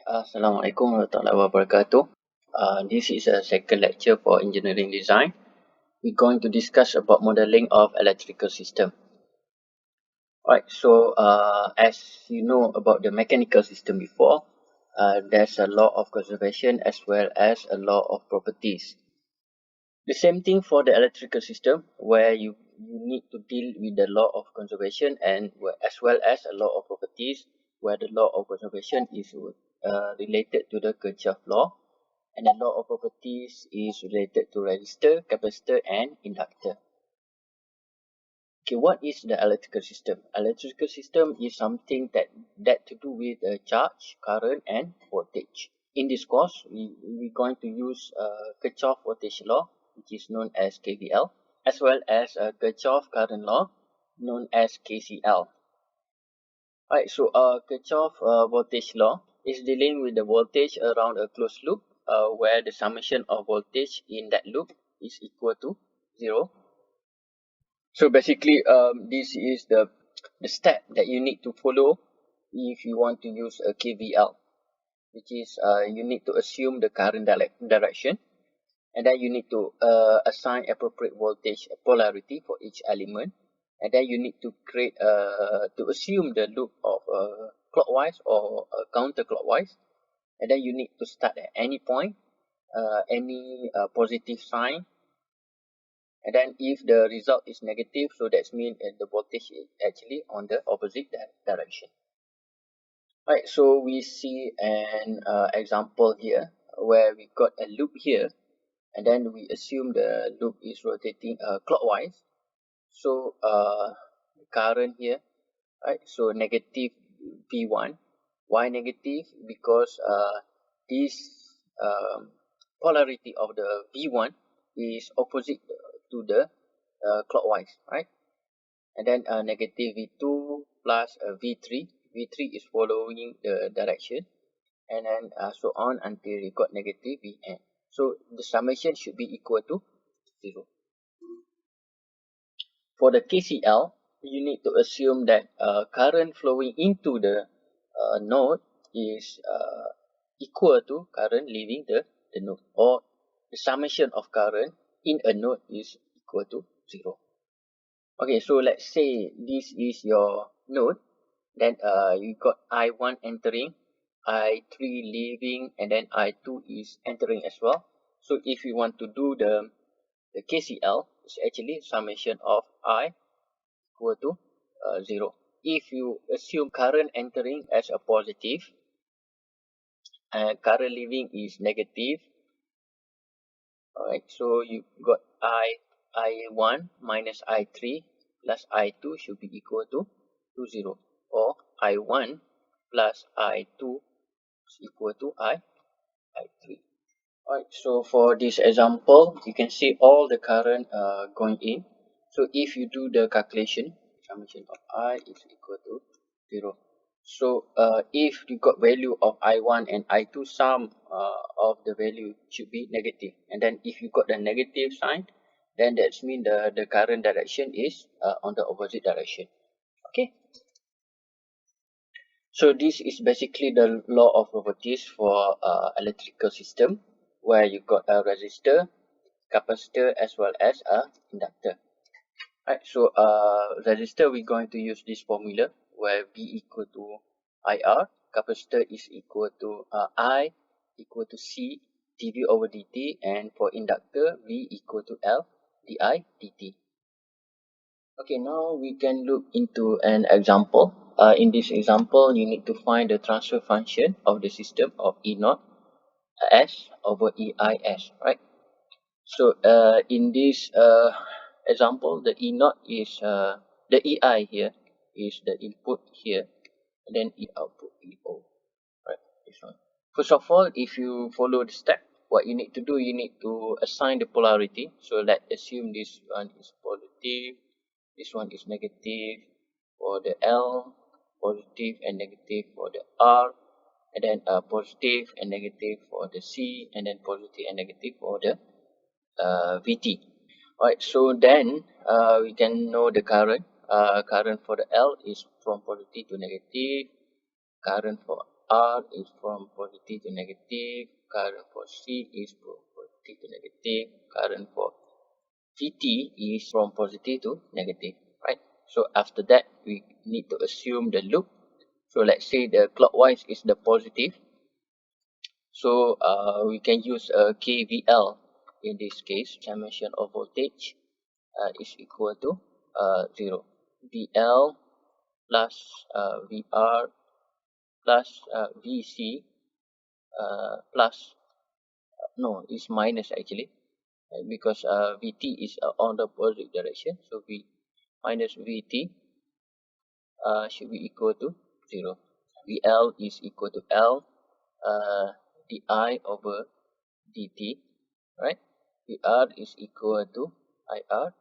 Assalamualaikum warahmatullahi wabarakatuh. This is a second lecture for engineering design. We're going to discuss about modeling of electrical system. Right. So, as you know about the mechanical system before, there's a law of conservation as well as a law of properties. The same thing for the electrical system, where you need to deal with the law of conservation and as well as a law of properties, where the law of conservation is related to the Kirchhoff law, and the law of properties is related to resistor, capacitor, and inductor. Okay, what is the electrical system? Electrical system is something that to do with charge, current, and voltage. In this course, we're going to use Kirchhoff voltage law, which is known as KVL, as well as Kirchhoff current law, known as KCL. Alright, so Kirchhoff voltage law is dealing with the voltage around a closed loop, where the summation of voltage in that loop is equal to 0. So basically, this is the step that you need to follow if you want to use a KVL, which is you need to assume the current direction, and then you need to assign appropriate voltage polarity for each element, and then you need to create to assume the loop of clockwise or counterclockwise, and then you need to start at any point, any positive sign, and then if the result is negative, so that means the voltage is actually on the opposite direction. Right, so we see an example here where we got a loop here, and then we assume the loop is rotating clockwise. So current here, right? So negative V1. Why negative? Because this polarity of the V1 is opposite to the clockwise, right? And then negative V2 plus V3. V3 is following the direction, and then so on until you got negative Vn. So the summation should be equal to 0. For the KCL, you need to assume that current flowing into the node is equal to current leaving the node, or the summation of current in a node is equal to 0. Okay, so let's say this is your node, then you got I1 entering, I3 leaving, and then I2 is entering as well. So if you want to do the KCL, it's actually summation of I equal to 0. If you assume current entering as a positive and current leaving is negative, alright, so you got I1 minus I3 plus I2 should be equal to 0, or I1 plus I2 is equal to I3. Alright, so for this example, you can see all the current going in. So if you do the calculation, summation of I is equal to 0. So if you got value of I1 and I2, sum of the value should be negative. And then if you got the negative sign, then that means the current direction is on the opposite direction. Okay. So this is basically the law of properties for electrical system, where you got a resistor, capacitor, as well as a inductor. Right, so resistor, we're going to use this formula where V equal to IR, capacitor is equal to I equal to C dV over dt, and for inductor, V equal to L di dt. Okay, now we can look into an example. In this example, you need to find the transfer function of the system of E0 S over EIS, right? So in this example, the E0 is the EI here is the input here, and then E output EO, right? This one. First of all, if you follow the step, what you need to do, you need to assign the polarity. So let's assume this one is positive, this one is negative for the L, positive and negative for the R, and then positive and negative for the C, and then positive and negative for the Vt. Alright, so then we can know the current. Current for the L is from positive to negative. Current for R is from positive to negative, current for C is from positive to negative, current for Vt is from positive to negative, right? So after that, we need to assume the loop. So let's say the clockwise is the positive. So we can use KVL in this case. Dimension of voltage is equal to 0. VL plus VR plus VC plus no, it's minus actually, because Vt is on the opposite direction. So V minus Vt should be equal to 0. VL is equal to L di over dt, right? VR is equal to IR,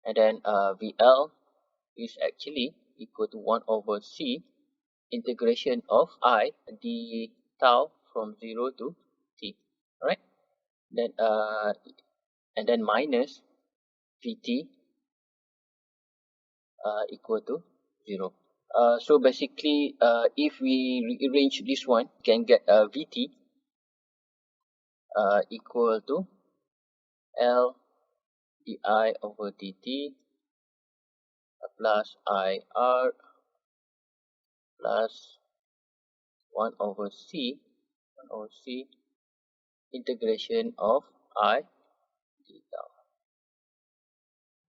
and then VL is actually equal to 1 over C integration of I d tau from 0 to t, right? Then and then minus Vt equal to 0. So basically, if we rearrange this one, we can get Vt equal to L di over dt plus IR plus 1 over C integration of I d tau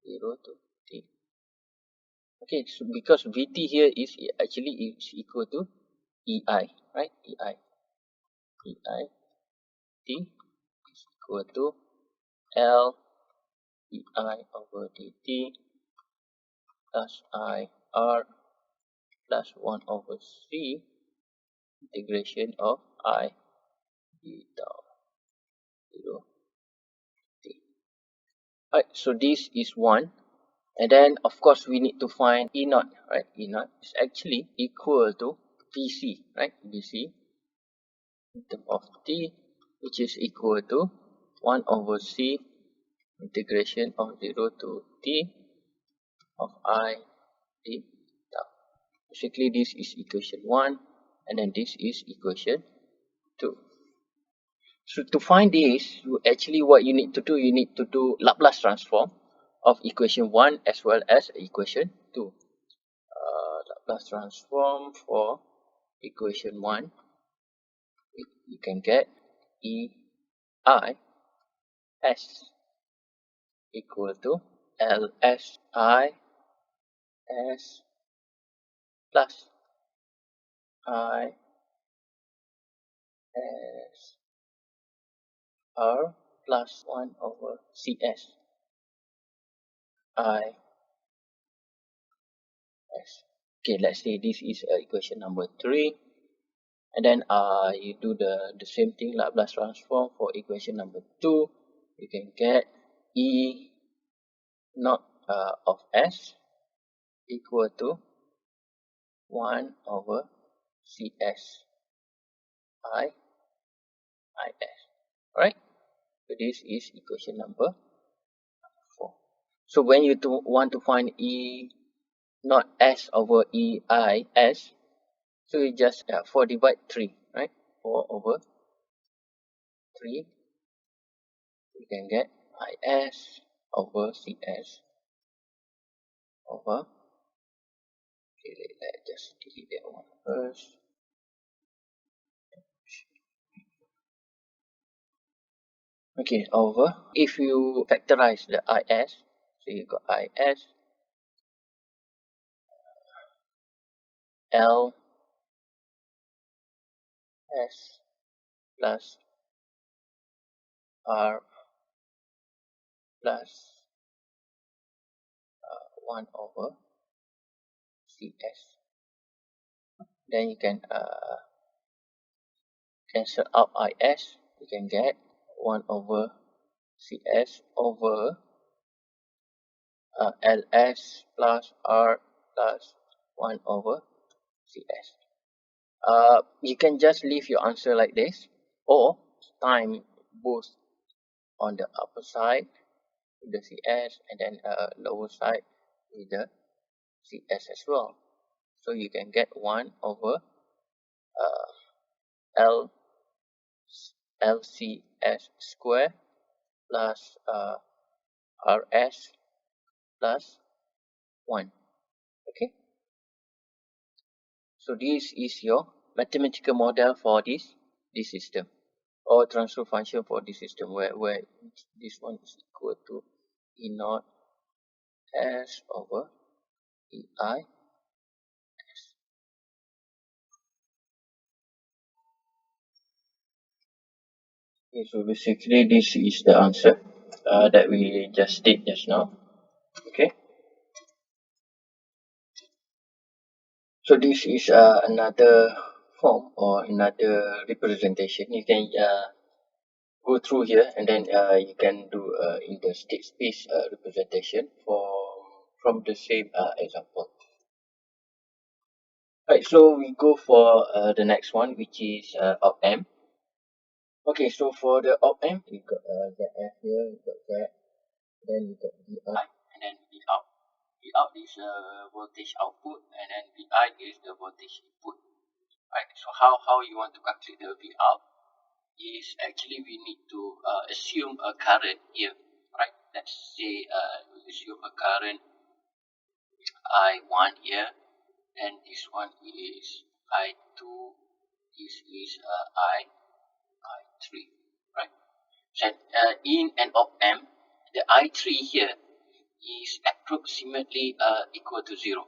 0 to t. Okay, so because Vt here is actually is equal to EI, right? EI t is equal to L EI over dt plus IR plus 1 over C integration of I d tau 0 t. Alright, so this is 1. And then of course we need to find E naught, right? E naught is actually equal to Vc, right? Vc in terms of t, which is equal to 1 over C integration of 0 to t of I d tau. Basically this is equation 1, and then this is equation 2. So to find this, actually what you need to do, you need to do Laplace transform of equation 1 as well as equation 2. Laplace transform for equation 1, you can get EI S equal to LSI S plus I S R plus 1 over CS I S. Okay, let's say this is equation number 3. And then you do the same thing, Laplace transform for equation number 2. You can get E naught of S equal to 1 over CS I IS. Alright, so this is equation number 4. So when you want to find E naught S over EIS, so you just 4 divide 3, right? 4 over 3, you can get IS over CS over, okay, let's just delete that one first. Okay, over, if you factorize the IS, so you got IS L S plus R plus 1 over CS. Then you can cancel out IS, you can get 1 over CS over LS plus R plus 1 over CS. You can just leave your answer like this, or time both on the upper side with the CS and then lower side with the CS as well. So you can get 1 over LCS square plus RS plus 1. Okay, so this is your mathematical model for this system, or transfer function for this system, where this one is equal to E naught S over EI. Okay, so basically this is the answer that we just did just now. Okay, so this is another form or another representation. You can go through here, and then you can do in the state space representation from the same example. Right, so we go for the next one, which is op-amp. Okay, so for the op-amp, we got ZF here, we got Z, then we got VI, and then Vout. Vout is voltage output, and then VI is the voltage input. Right, so how you want to calculate the Vout is actually we need to assume a current here. Right, let's say we assume a current I1 here, and this one is I2, this is I3, right? And in an op-amp, the I3 here is approximately equal to 0.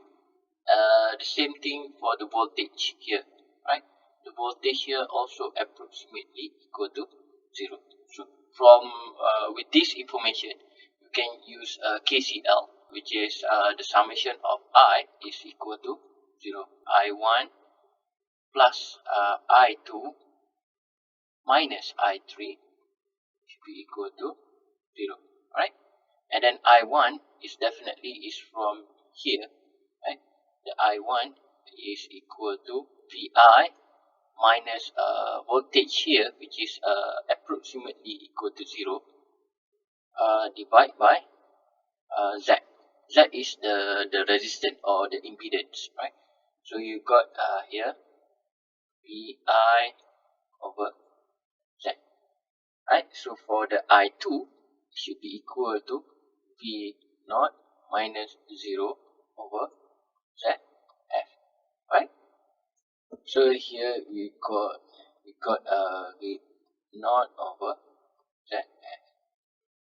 The same thing for the voltage here, right? The voltage here also approximately equal to 0. So from with this information, you can use KCL, which is the summation of I is equal to 0. I1 plus I2 minus I3 should be equal to 0, right? And then I1 is definitely is from here, right? The I1 is equal to VI minus voltage here, which is approximately equal to 0, divided by Z. Z is the resistance or the impedance, right? So you got here VI over Z, right? So for the I2, it should be equal to V naught minus 0 over ZF, right? So here we got V naught over ZF,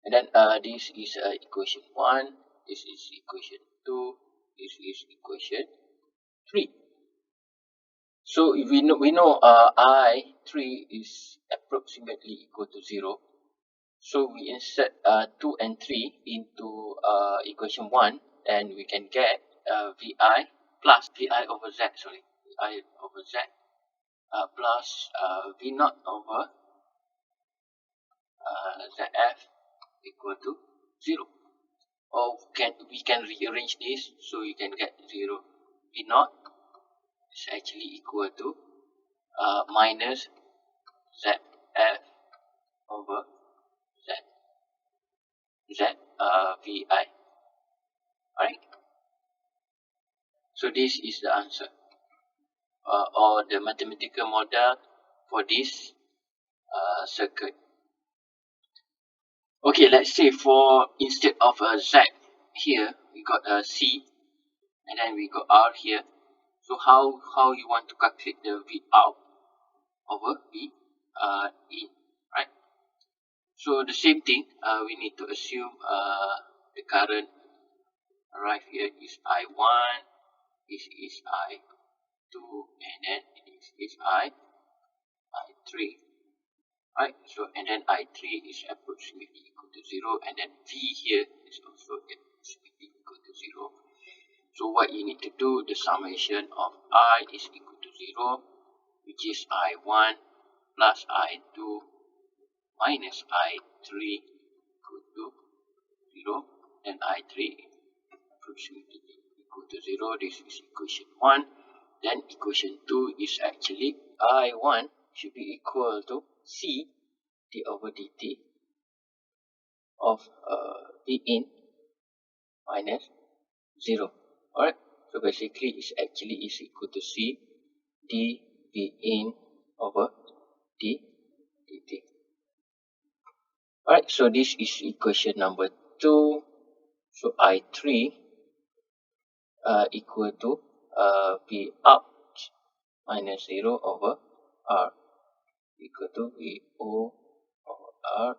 and then this is equation 1, this is equation 2, this is equation 3. So if we know I3 is approximately equal to 0, so we insert 2 and 3 into equation 1, and we can get VI plus VI over Z, VI over Z plus V naught over ZF equal to 0. Or we can rearrange this, so you can get 0. V naught is actually equal to minus ZF over VI, right? So this is the answer, or the mathematical model for this circuit. Okay, let's say for instead of a Z here, we got a C, and then we got R here. So how you want to calculate the V out over V in, right? So the same thing, we need to assume the current right here is I1, this is I2, and then this is I3, right? So and then I3 is approximately equal to 0, and then V here is also approximately equal to 0. So what you need to do, the summation of I is equal to 0, which is I1 plus I2 minus I3 equal to 0, and I3 approximately equal to 0. This is equation 1. Then equation 2 is actually I1 should be equal to C d over dt of V in minus 0. Alright, so basically it's actually is equal to C d V in over dt. Alright, so this is equation number 2. So I3 equal to V up minus 0 over R equal to VO over R.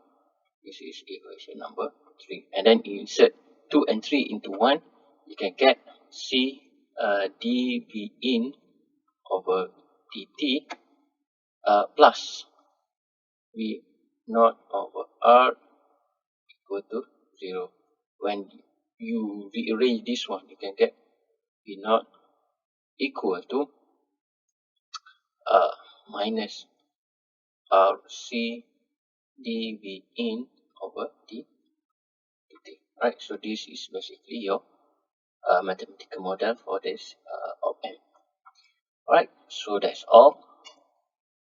This is equation number 3. And then you insert 2 and 3 into 1, you can get C dV in over dt plus V naught over R equal to 0. When you rearrange this one, you can get V naught equal to minus RC dV in over dt. Right, so this is basically your mathematical model for this op-amp. Alright, so that's all.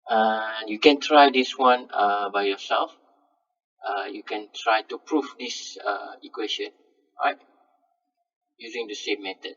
And you can try this one by yourself. You can try to prove this equation, right, using the same method.